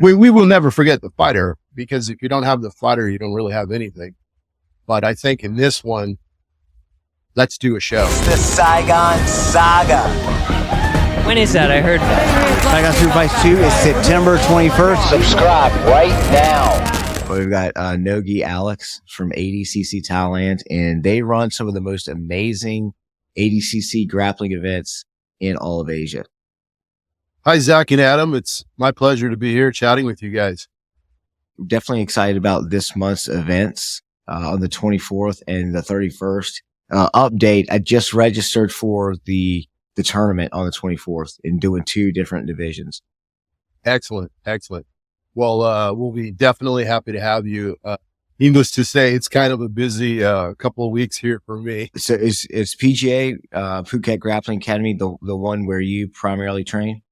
we will never forget the fighter, because if you don't have the fighter, you don't really have anything. But I think in this one, let's do a show. It's the Saigon Saga. When is that? I heard that. Saigon Super Fights 2 is September 21st. Subscribe right now. We've got Nogi Alex from ADCC Thailand, and they run some of the most amazing ADCC grappling events in all of Asia. Hi, Zach and Adam. It's my pleasure to be here chatting with you guys. Definitely excited about this month's events on the 24th and the 31st. Update, I just registered for the tournament on the 24th and doing 2 different divisions. Excellent. Well, we'll be definitely happy to have you. Needless to say, it's kind of a busy couple of weeks here for me. So is PGA, Phuket Grappling Academy, the one where you primarily train?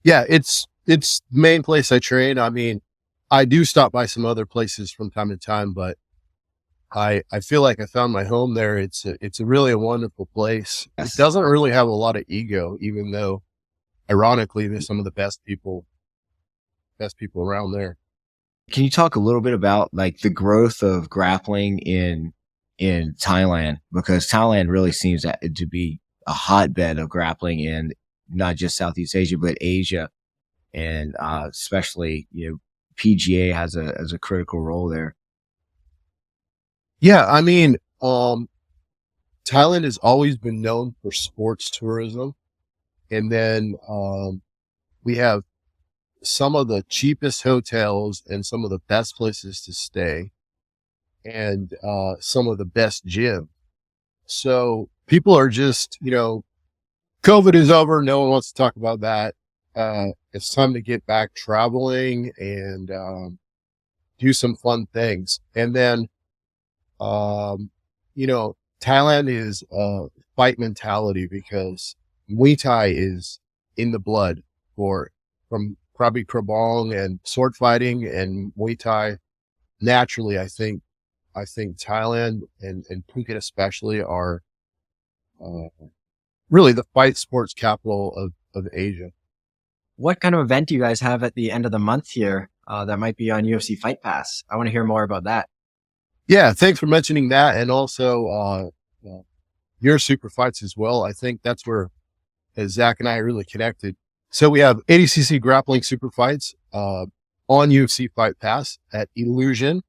Yeah, it's the main place I train. I mean, I do stop by some other places from time to time, but I feel like I found my home there. It's a really a wonderful place. Yes. It doesn't really have a lot of ego, even though ironically, there's some of the best people around there. Can you talk a little bit about like the growth of grappling in Thailand? Because Thailand really seems to be a hotbed of grappling in not just Southeast Asia, but Asia. And, especially, PGA has a critical role there. Yeah. I mean, Thailand has always been known for sports tourism. And then, we have some of the cheapest hotels and some of the best places to stay and, some of the best gym. So people are just, COVID is over. No one wants to talk about that. It's time to get back traveling and, do some fun things. And then, Thailand is fight mentality, because Muay Thai is in the blood from probably Krabong and sword fighting and Muay Thai. Naturally, I think Thailand and Phuket especially are really the fight sports capital of Asia. What kind of event do you guys have at the end of the month here that might be on UFC Fight Pass? I want to hear more about that. Yeah, thanks for mentioning that. And also your super fights as well. I think that's where Zach and I are really connected. So we have ADCC Grappling Super Fights on UFC Fight Pass at Illusion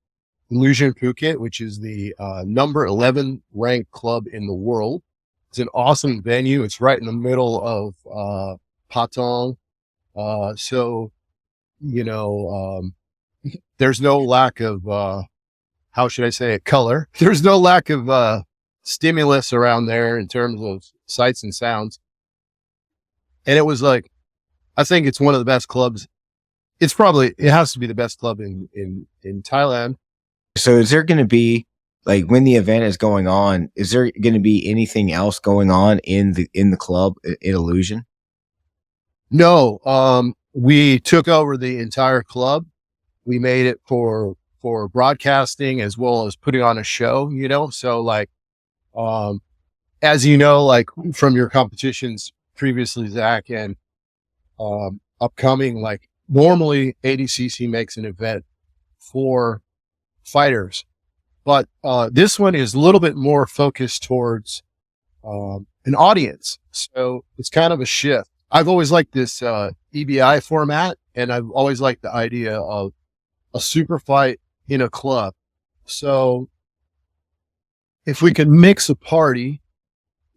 Phuket, which is the number 11 ranked club in the world. It's an awesome venue. It's right in the middle of Patong. So, there's no lack of, how should I say it, color. There's no lack of stimulus around there in terms of sights and sounds. And it was like, I think it's one of the best clubs. It has to be the best club in Thailand. So is there going to be, like, when the event is going on, is there going to be anything else going on in the club in Illusion? No, we took over the entire club. We made it for broadcasting as well as putting on a show, so like, as like from your competitions previously, Zach, and, upcoming, like normally ADCC makes an event for fighters, but, this one is a little bit more focused towards, an audience. So it's kind of a shift. I've always liked this, EBI format, and I've always liked the idea of a super fight in a club. So if we can mix a party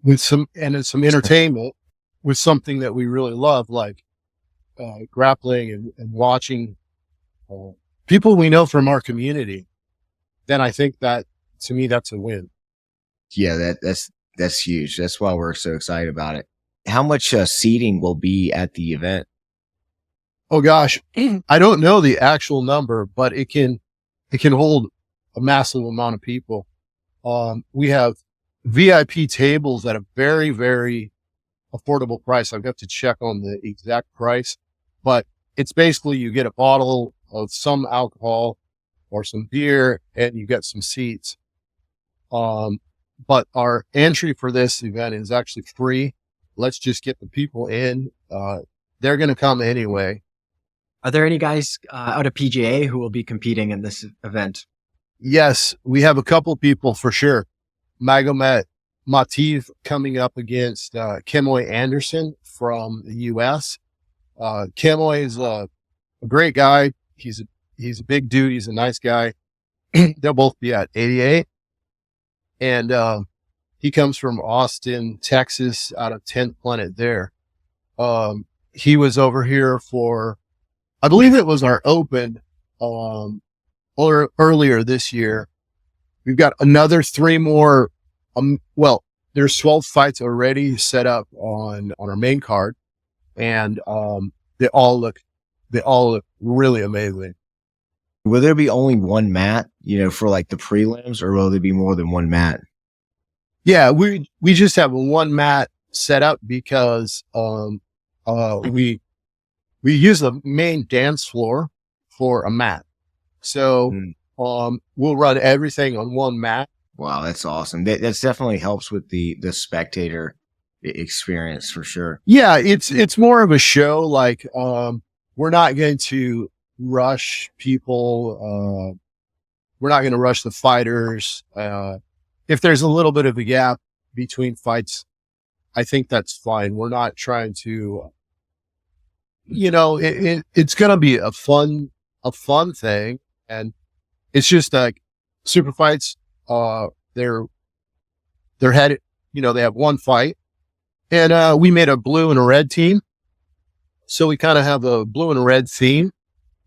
with some entertainment with something that we really love, like grappling and watching people we know from our community, then I think that, to me, that's a win. Yeah, that's huge. That's why we're so excited about it. How much seating will be at the event? Oh gosh, I don't know the actual number, but it can hold a massive amount of people. We have VIP tables at a very, very affordable price. I've got to check on the exact price, but it's basically you get a bottle of some alcohol or some beer and you get some seats. But our entry for this event is actually free. Let's just get the people in. They're going to come anyway. Are there any guys out of PGA who will be competing in this event? Yes, we have a couple people for sure. Magomed Mativ coming up against Kemoy Anderson from the U.S. Kemoy is a great guy. He's a big dude. He's a nice guy. They'll both be at 88. And he comes from Austin, Texas, out of 10th Planet there. He was over here for, I believe it was our Open earlier this year. We've got another 3 more. Well, there's 12 fights already set up on our main card, and they all look really amazing. Will there be only one mat, for like the prelims, or will there be more than one mat? Yeah, we just have one mat set up because we use the main dance floor for a mat. So we'll run everything on one mat. Wow, that's awesome. That's definitely helps with the spectator experience for sure. Yeah, it's more of a show. Like we're not going to rush people. We're not going to rush the fighters. If there's a little bit of a gap between fights, I think that's fine. We're not trying to, it's going to be a fun thing. And it's just like super fights. They're headed, they have one fight, and we made a blue and a red team. So we kind of have a blue and a red theme.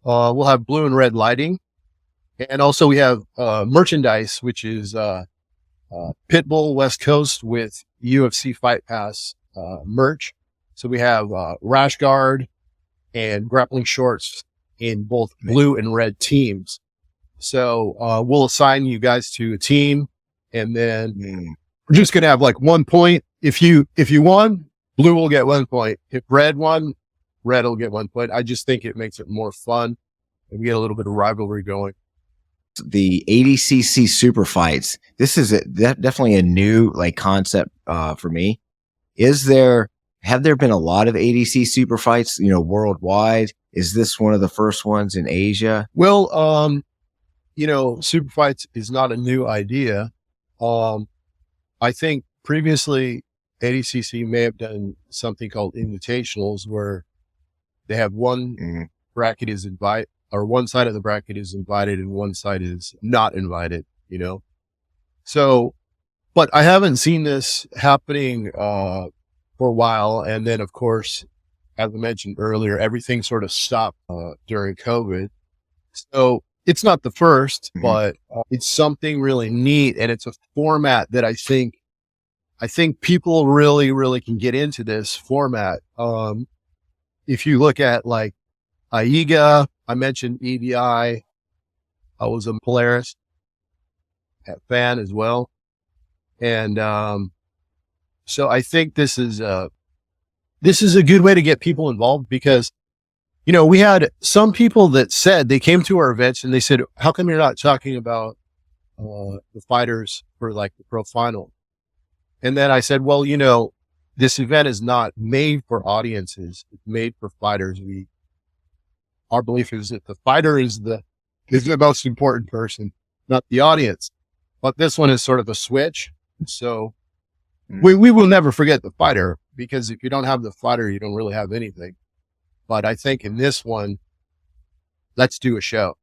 We'll have blue and red lighting. And also we have merchandise, which is Pitbull West Coast with UFC Fight Pass merch. So we have rash guard and grappling shorts in both blue and red teams. So we'll assign you guys to a team, and then we're just gonna have like 1 point. If you won, blue will get 1 point. If red won, red will get 1 point. I just think it makes it more fun, and we get a little bit of rivalry going. The ADCC super fights. This is definitely a new concept for me. Have there been a lot of ADC super fights, worldwide? Is this one of the first ones in Asia? Well, super fights is not a new idea. I think previously ADCC may have done something called invitationals, where they have one bracket is invite, or one side of the bracket is invited and one side is not invited, So, but I haven't seen this happening for a while. And then, of course, as I mentioned earlier, everything sort of stopped during COVID. So it's not the first, but it's something really neat. And it's a format that I think people really, really can get into this format. If you look at like AIGA, I mentioned EBI. I was a Polaris fan as well. And so I think this is a good way to get people involved, because, we had some people that said they came to our events and they said, how come you're not talking about the fighters for like the pro final? And then I said, well, this event is not made for audiences. It's made for fighters. Our belief is that the fighter is the most important person, not the audience. But this one is sort of a switch. So we will never forget the fighter, because if you don't have the fighter, you don't really have anything. But I think in this one, let's do a show.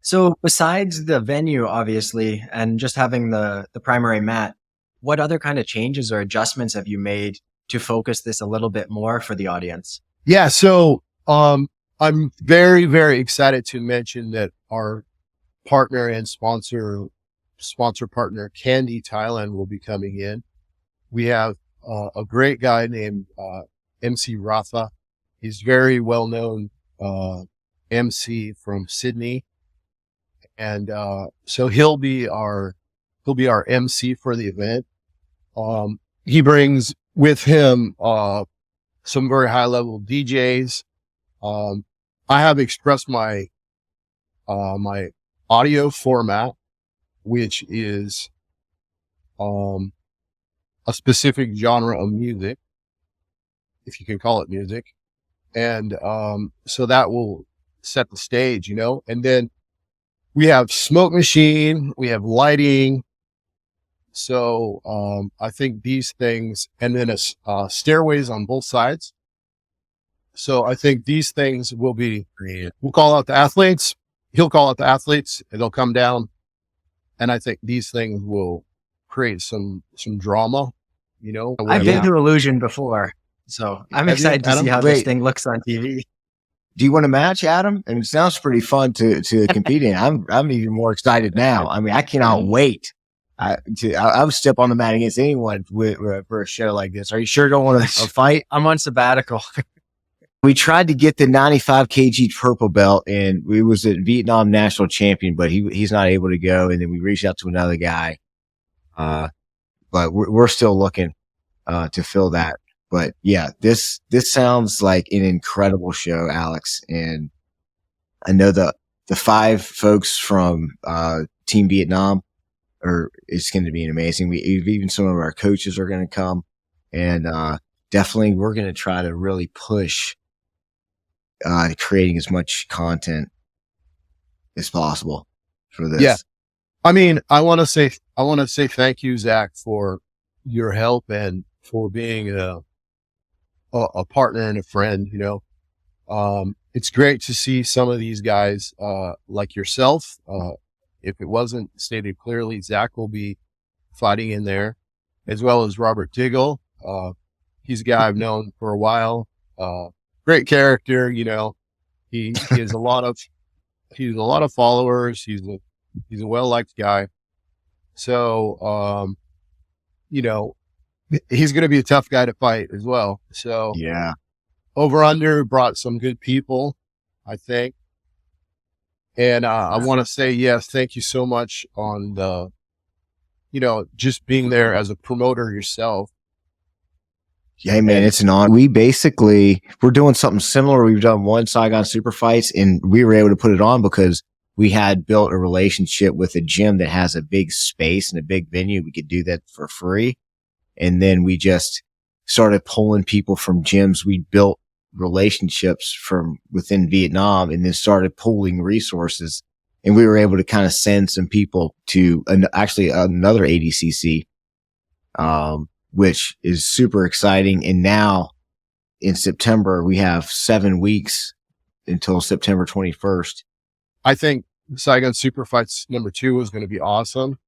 So besides the venue, obviously, and just having the primary mat, what other kind of changes or adjustments have you made to focus this a little bit more for the audience? Yeah. So, I'm very, very excited to mention that our partner and sponsor partner, Candy Thailand, will be coming in. We have a great guy named MC Rafa. He's very well known MC from Sydney, and so he'll be our MC for the event. He brings with him some very high level DJs. I have expressed my my audio format, which is a specific genre of music, if you can call it music. And, so that will set the stage, you know, and then we have smoke machine, we have lighting. So, I think these things, and then stairways on both sides. So I think these things will be, we'll call out the athletes. He'll call out the athletes and they'll come down. And I think these things will create some drama, you know. I've been to Illusion before, so I'm excited to see how this thing looks on TV. Do you want to match, Adam? And it sounds pretty fun to compete in. I'm even more excited now. I mean, I cannot wait. I would step on the mat against anyone for a show like this. Are you sure you don't want to fight? I'm on sabbatical. We tried to get the 95 kg purple belt, and we was a Vietnam national champion, but he's not able to go. And then we reached out to another guy. But we're still looking, to fill that. But yeah, this sounds like an incredible show, Alex. And I know the 5 folks from, Team Vietnam it's going to be amazing. Even some of our coaches are going to come, and, definitely we're going to try to really push, creating as much content as possible for this. Yeah. I mean, I want to say thank you, Zach, for your help and for being a partner and a friend, you know. It's great to see some of these guys, like yourself. If it wasn't stated clearly, Zach will be fighting in there, as well as Robert Diggle. He's a guy I've known for a while. Great character, you know. He has a lot of followers. He's a well-liked guy. So, you know, he's going to be a tough guy to fight as well. So yeah, over under brought some good people, I think. And, I want to say, yes, thank you so much on you know, just being there as a promoter yourself. Yeah, man, it's an honor. We're doing something similar. We've done one Saigon Super Fights, and we were able to put it on because we had built a relationship with a gym that has a big space and a big venue. We could do that for free. And then we just started pulling people from gyms. We built relationships from within Vietnam and then started pooling resources. And we were able to kind of send some people to actually another ADCC, which is super exciting. And now in September, we have 7 weeks until September 21st. I think Saigon Super Fights #2 is going to be awesome.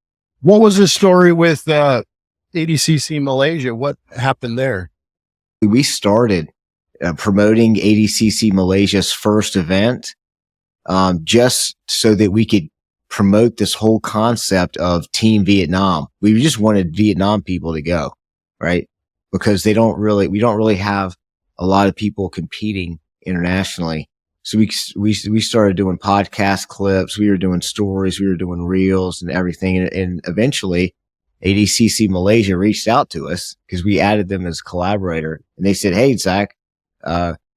What was the story with ADCC Malaysia? What happened there? We started promoting ADCC Malaysia's first event, just so that we could promote this whole concept of Team Vietnam. We just wanted Vietnam people to go, right? Because we don't really have a lot of people competing internationally. So we started doing podcast clips. We were doing stories. We were doing reels and everything. And eventually ADCC Malaysia reached out to us because we added them as a collaborator, and they said, "Hey, Zach,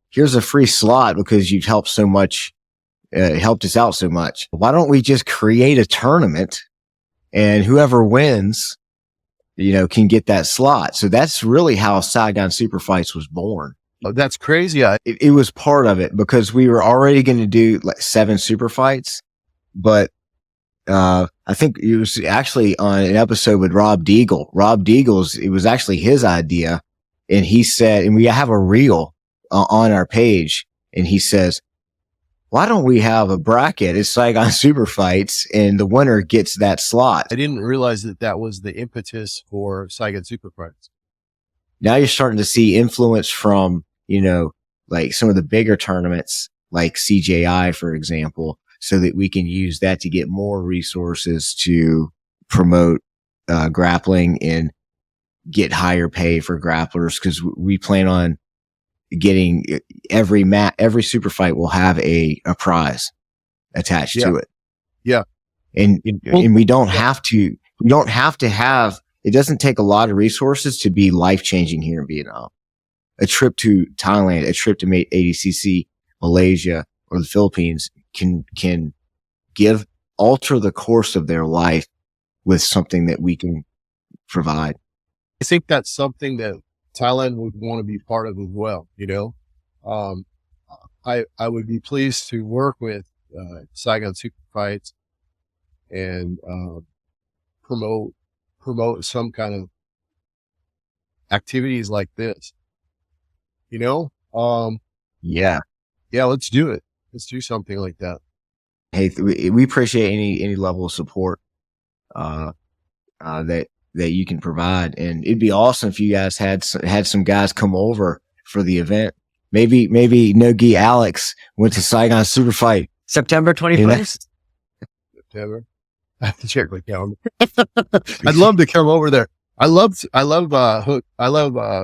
here's a free slot because you've helped so much, helped us out so much. Why don't we just create a tournament, and whoever wins, you know, can get that slot?" So that's really how Saigon Super Fights was born. Oh, that's crazy. It was part of it because we were already going to do like 7 super fights, but I think it was actually on an episode with Rob Deagle. Rob Deagle's, it was actually his idea, and he said, and we have a reel on our page, and he says, "Why don't we have a bracket at Saigon Super Fights, and the winner gets that slot?" I didn't realize that was the impetus for Saigon Super Fights. Now you're starting to see influence from, you know, like some of the bigger tournaments, like CJI, for example, so that we can use that to get more resources to promote grappling and get higher pay for grapplers. Cause we plan on getting every super fight will have a prize attached to it. Yeah. And we don't have to have, it doesn't take a lot of resources to be life changing here in Vietnam. A trip to Thailand, a trip to ADCC, Malaysia, or the Philippines can alter the course of their life with something that we can provide. I think that's something that Thailand would want to be part of as well. You know, I would be pleased to work with Saigon Super Fights and promote some kind of activities like this. You know, Yeah. yeah, let's do it. Let's do something like that. Hey, we appreciate any level of support that you can provide, and it'd be awesome if you guys had some guys come over for the event. Maybe No-Gi Alex went to Saigon Super Fight. September 21st. September. I have to check my calendar. I'd love to come over there. I love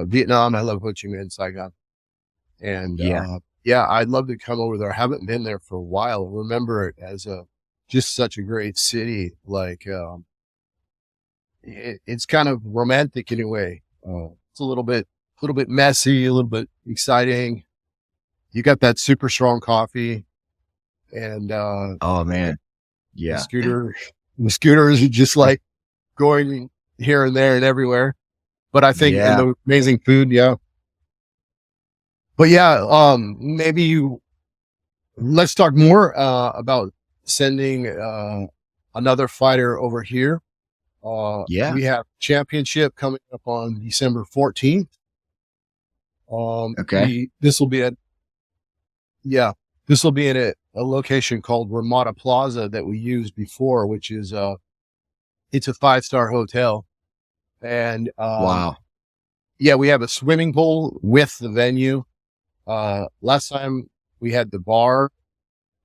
Vietnam. I love Ho Chi Minh, Saigon. And, I'd love to come over there. I haven't been there for a while. Remember it as just such a great city. Like, it's kind of romantic in a way. It's a little bit messy, a little bit exciting. You got that super strong coffee and, oh man. Yeah. The scooters are just like going here and there and everywhere. But I think and the amazing food. Yeah. But let's talk more, about sending, another fighter over here. We have championship coming up on December 14th. Okay. This will be at a location called Ramada Plaza that we used before, which is, it's a 5-star hotel. And, wow. Yeah, we have a swimming pool with the venue. Last time we had the bar,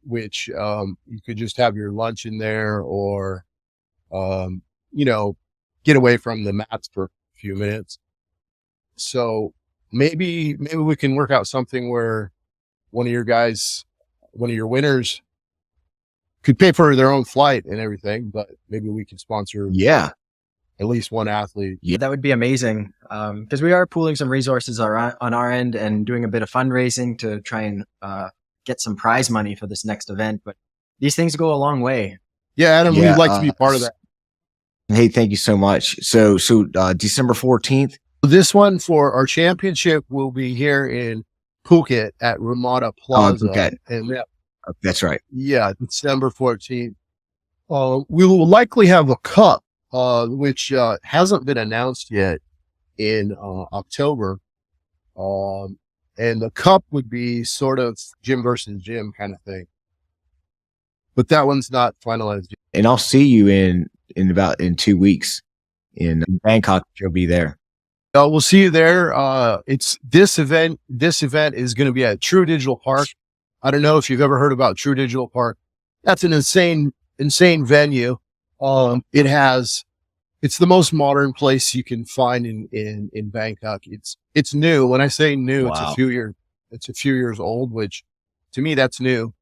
which, you could just have your lunch in there or, get away from the mats for a few minutes. So maybe we can work out something where one of your winners could pay for their own flight and everything, but maybe we could sponsor at least one athlete. Yeah, that would be amazing. Because we are pooling some resources on our end and doing a bit of fundraising to try and get some prize money for this next event. But these things go a long way. Yeah, Adam, we'd like to be part of that. Hey, thank you so much. So December 14th. This one for our championship will be here in Phuket at Ramada Plaza. Phuket. And that's right. Yeah, December 14th. We will likely have a cup, which hasn't been announced yet in October. And the cup would be sort of gym versus gym kind of thing. But that one's not finalized yet. And I'll see you in 2 weeks in Bangkok. You'll be there. We'll see you there. It's this event. This event is going to be at True Digital Park. I don't know if you've ever heard about True Digital Park. That's an insane venue. It's the most modern place you can find in Bangkok. It's new. When I say new, wow. It's a few years old, which to me, that's new.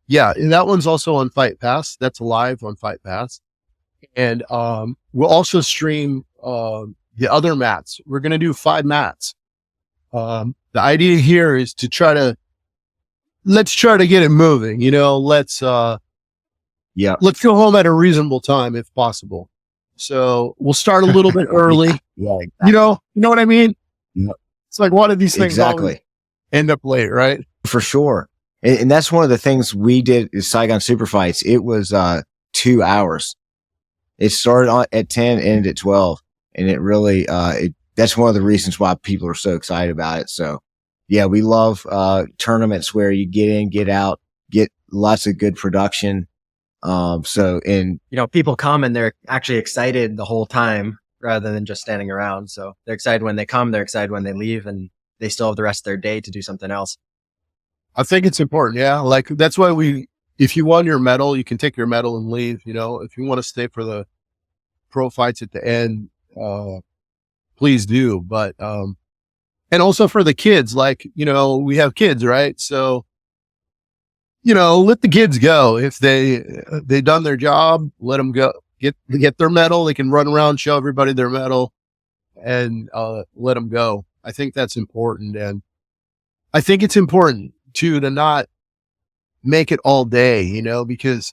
Yeah. And that one's also on Fight Pass. That's live on Fight Pass. And, we'll also stream, the other mats. We're going to do 5 mats. The idea here is to let's try to get it moving. Let's go home at a reasonable time if possible. So we'll start a little bit early. Yeah, exactly. You know what I mean? Yeah. It's like one of these things exactly end up late, right? For sure. And that's one of the things we did is Saigon Super Fights. It was, 2 hours. It started at 10, ended at 12. And it really, that's one of the reasons why people are so excited about it. So yeah, we love, tournaments where you get in, get out, get lots of good production. People come and they're actually excited the whole time rather than just standing around. So they're excited when they come, they're excited when they leave, and they still have the rest of their day to do something else. I think it's important. Yeah. Like that's why if you won your medal, you can take your medal and leave. If you want to stay for the pro fights at the end, please do. But, and also for the kids, we have kids, right? So, let the kids go. If they done their job, let them go, get their medal. They can run around, show everybody their medal and, let them go. I think that's important. And I think it's important too, to not make it all day, because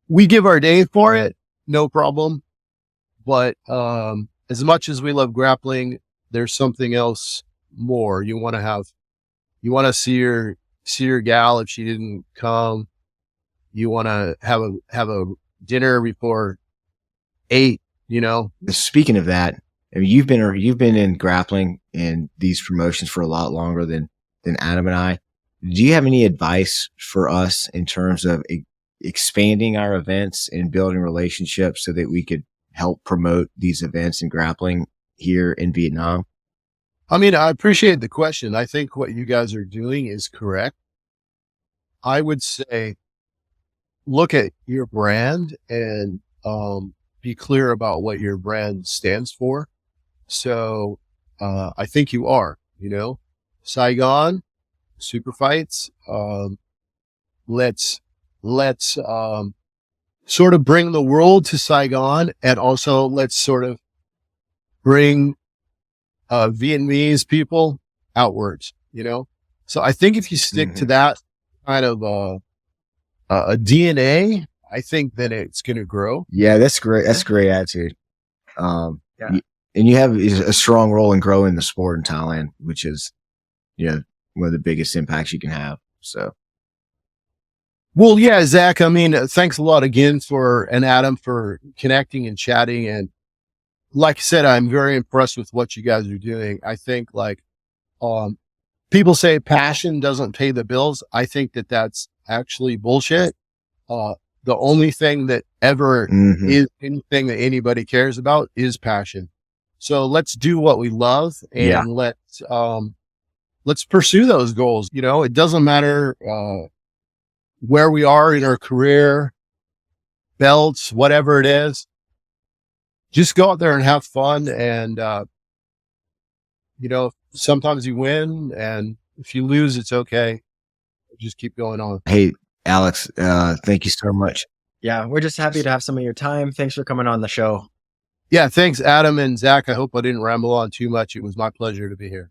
we give our day for it. No problem. But, as much as we love grappling, there's something else more. You want to have You want to see your gal if she didn't come. You want to have a dinner before 8, you know? Speaking of that, I mean, you've been in grappling and these promotions for a lot longer than Adam and I. Do you have any advice for us in terms of expanding our events and building relationships so that we could help promote these events in grappling here in Vietnam? I mean, I appreciate the question. I think what you guys are doing is correct. I would say, look at your brand and, be clear about what your brand stands for. So, I think you are, you know, Saigon super fights. Let's sort of bring the world to Saigon, and also let's sort of bring Vietnamese people outwards, you know? So I think if you stick to that kind of a DNA, I think that it's going to grow. Yeah, that's great. That's a great attitude. And you have a strong role in growing the sport in Thailand, which is, you know, one of the biggest impacts you can have. So. Well, yeah, Zach, I mean, thanks a lot again and Adam for connecting and chatting. And like I said, I'm very impressed with what you guys are doing. I think like, people say passion doesn't pay the bills. I think that that's actually bullshit. The only thing that ever is anything that anybody cares about is passion. So let's do what we love and let's pursue those goals. You know, it doesn't matter, where we are in our career, belts, whatever it is, just go out there and have fun. And, you know, sometimes you win, and if you lose, it's okay. Just keep going on. Hey, Alex, thank you so much. Yeah, we're just happy to have some of your time. Thanks for coming on the show. Yeah. Thanks, Adam and Zach. I hope I didn't ramble on too much. It was my pleasure to be here.